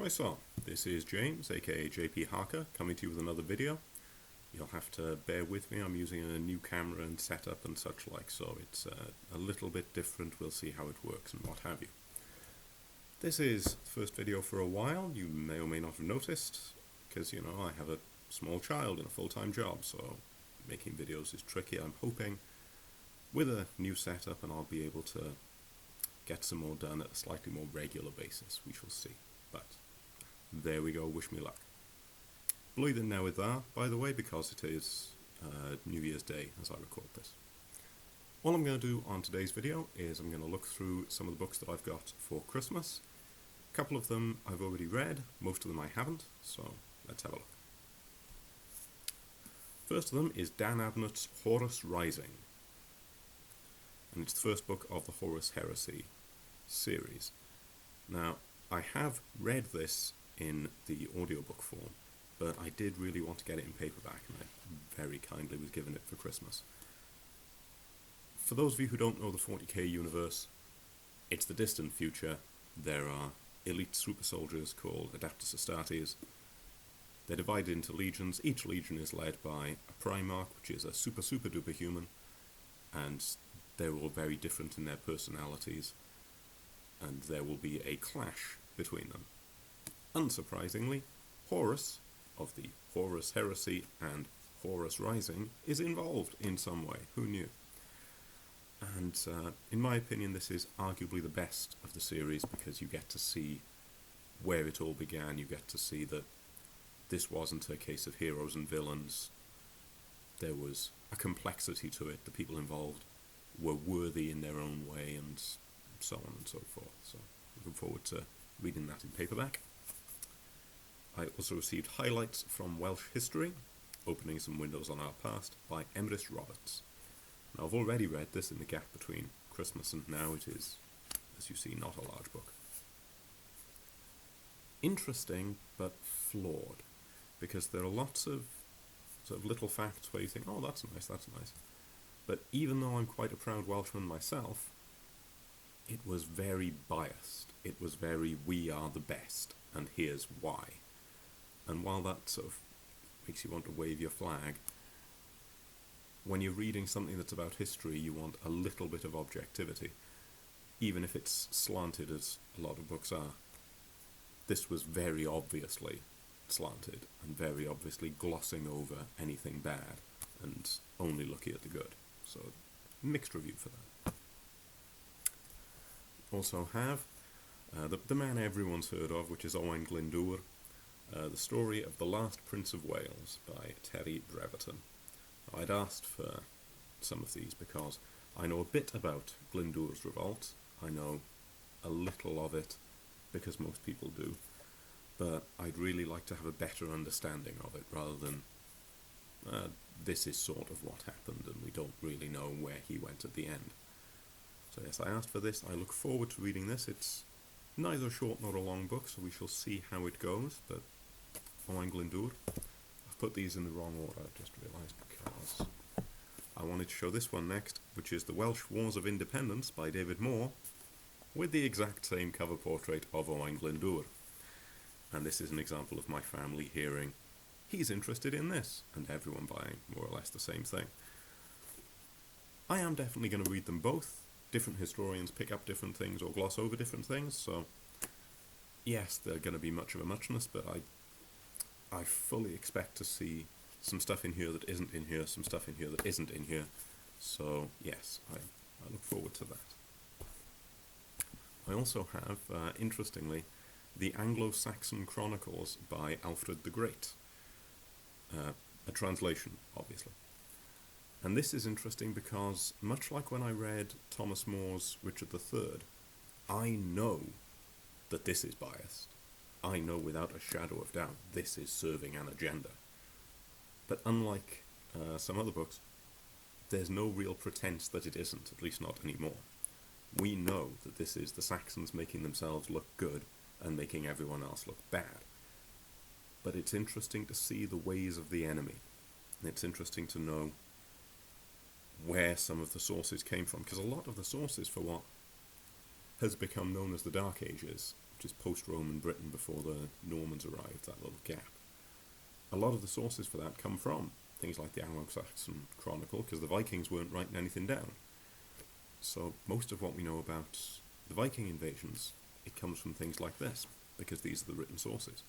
Croissant. This is James, aka JP Harker, coming to you with another video. You'll have to bear with me, I'm using a new camera and setup and such like, so it's a little bit different. We'll see how it works and what have you. This is the first video for a while. You may or may not have noticed, because, you know, I have a small child and a full-time job, so making videos is tricky. I'm hoping with a new setup and I'll be able to get some more done at a slightly more regular basis. We shall see. But there we go, wish me luck. Blwyddyn in now with that, by the way, because it is New Year's Day as I record this. All I'm going to do on today's video is I'm going to look through some of the books that I've got for Christmas. A couple of them I've already read, most of them I haven't, so let's have a look. First of them is Dan Abnett's Horus Rising, and it's the first book of the Horus Heresy series. Now, I have read this in the audiobook form, but I did really want to get it in paperback, and I very kindly was given it for Christmas. For those of you who don't know the 40k universe, it's the distant future. There are elite super soldiers called Adeptus Astartes. They're divided into legions. Each legion is led by a Primarch, which is a super duper human, and they're all very different in their personalities, and there will be a clash between them. Unsurprisingly, Horus, of the Horus Heresy and Horus Rising, is involved in some way. Who knew? And in my opinion, this is arguably the best of the series, because you get to see where it all began. You get to see that this wasn't a case of heroes and villains. There was a complexity to it. The people involved were worthy in their own way, and so on and so forth. So looking forward to reading that in paperback. I also received highlights from Welsh History, Opening Some Windows on Our Past, by Emrys Roberts. Now, I've already read this in the gap between Christmas and now. It is, as you see, not a large book. Interesting, but flawed, because there are lots of sort of little facts where you think, oh, that's nice, that's nice. But even though I'm quite a proud Welshman myself, it was very biased. It was very, we are the best, and here's why. And while that sort of makes you want to wave your flag, when you're reading something that's about history, you want a little bit of objectivity, even if it's slanted, as a lot of books are. This was very obviously slanted, and very obviously glossing over anything bad, and only looking at the good. So, mixed review for that. Also have the man everyone's heard of, which is Owain Glyndŵr, the story of the last Prince of Wales by Terry Breverton. I'd asked for some of these because I know a bit about Glyndŵr's revolt. I know a little of it because most people do, but I'd really like to have a better understanding of it rather than this is sort of what happened and we don't really know where he went at the end. So yes, I asked for this. I look forward to reading this. It's neither a short nor a long book, so we shall see how it goes, but Owain Glyndŵr. I've put these in the wrong order, I've just realised, because I wanted to show this one next, which is The Welsh Wars of Independence by David Moore, with the exact same cover portrait of Owain Glyndŵr. And this is an example of my family hearing, he's interested in this, and everyone buying more or less the same thing. I am definitely going to read them both. Different historians pick up different things or gloss over different things, so yes, they're going to be much of a muchness, but I fully expect to see some stuff in here that isn't in here, some stuff in here that isn't in here, so yes, I look forward to that. I also have, interestingly, the AngloSaxon Chronicles by Alfred the Great, a translation, obviously. And this is interesting because, much like when I read Thomas More's Richard III, I know that this is biased. I know without a shadow of doubt this is serving an agenda. But unlike some other books, there's no real pretense that it isn't, at least not anymore. We know that this is the Saxons making themselves look good and making everyone else look bad. But it's interesting to see the ways of the enemy. And it's interesting to know where some of the sources came from, because a lot of the sources for what has become known as the Dark Ages, which is post-Roman Britain before the Normans arrived, that little gap. A lot of the sources for that come from things like the AngloSaxon Chronicle, because the Vikings weren't writing anything down. So most of what we know about the Viking invasions, it comes from things like this, because these are the written sources.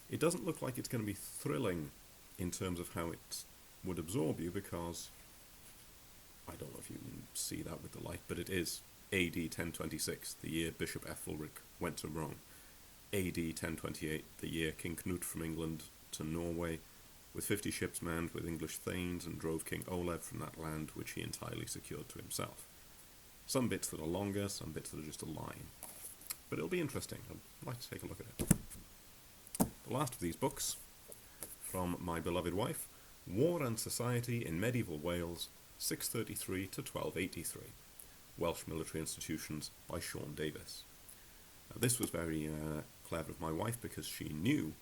It doesn't look like it's going to be thrilling in terms of how it would absorb you, because I don't know if you can see that with the light, but it is AD 1026, the year Bishop Ethelric went to Rome. AD 1028, the year King Knut from England to Norway, with 50 ships manned with English thanes, and drove King Olav from that land, which he entirely secured to himself. Some bits that are longer, some bits that are just a line. But it'll be interesting. I'd like to take a look at it. The last of these books, from my beloved wife, War and Society in Medieval Wales, 633 to 1283. Welsh Military Institutions by Sean Davis. Now, this was very clever of my wife, because she knew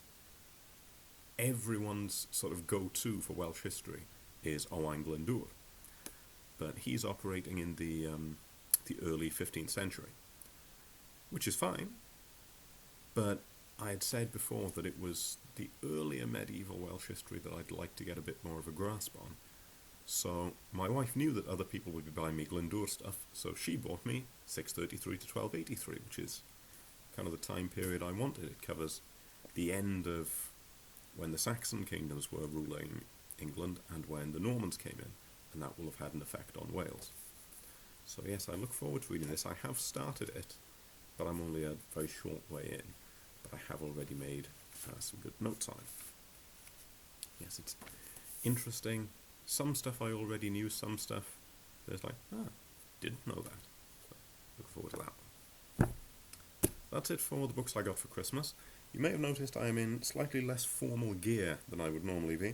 everyone's sort of go-to for Welsh history is Owain Glyndŵr. But he's operating in the early 15th century, which is fine, but I had said before that it was the earlier medieval Welsh history that I'd like to get a bit more of a grasp on. So my wife knew that other people would be buying me Glyndŵr stuff, so she bought me 633 to 1283, which is kind of the time period I wanted. It covers the end of when the Saxon kingdoms were ruling England and when the Normans came in, and that will have had an effect on Wales. So yes, I look forward to reading this. I have started it, but I'm only a very short way in, but I have already made some good notes on it. Yes, it's interesting. Some stuff I already knew, some stuff there's like, didn't know that. So, look forward to that one. That's it for the books I got for Christmas. You may have noticed I am in slightly less formal gear than I would normally be.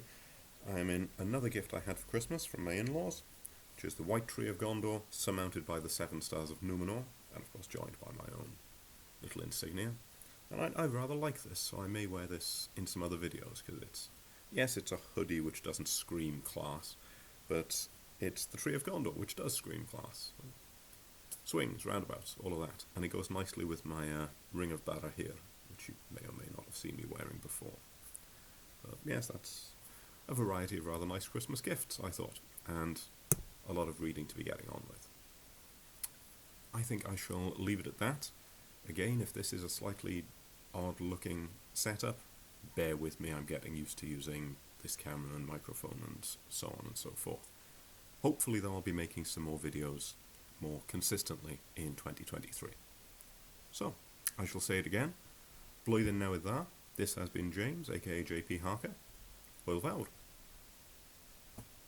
I am in another gift I had for Christmas from my in-laws, which is the White Tree of Gondor, surmounted by the 7 stars of Númenor, and of course joined by my own little insignia. And I rather like this, so I may wear this in some other videos, because it's a hoodie which doesn't scream class, but it's the Tree of Gondor, which does scream class. Swings, roundabouts, all of that. And it goes nicely with my Ring of Barahir, which you may or may not have seen me wearing before. But yes, that's a variety of rather nice Christmas gifts, I thought, and a lot of reading to be getting on with. I think I shall leave it at that. Again, if this is a slightly odd-looking setup, bear with me, I'm getting used to using this camera and microphone and so on and so forth. Hopefully though, I'll be making some more videos more consistently in 2023. So, I shall say it again. Blwyddyn newydd dda. This has been James, aka JP Harker. Hwyl fawr.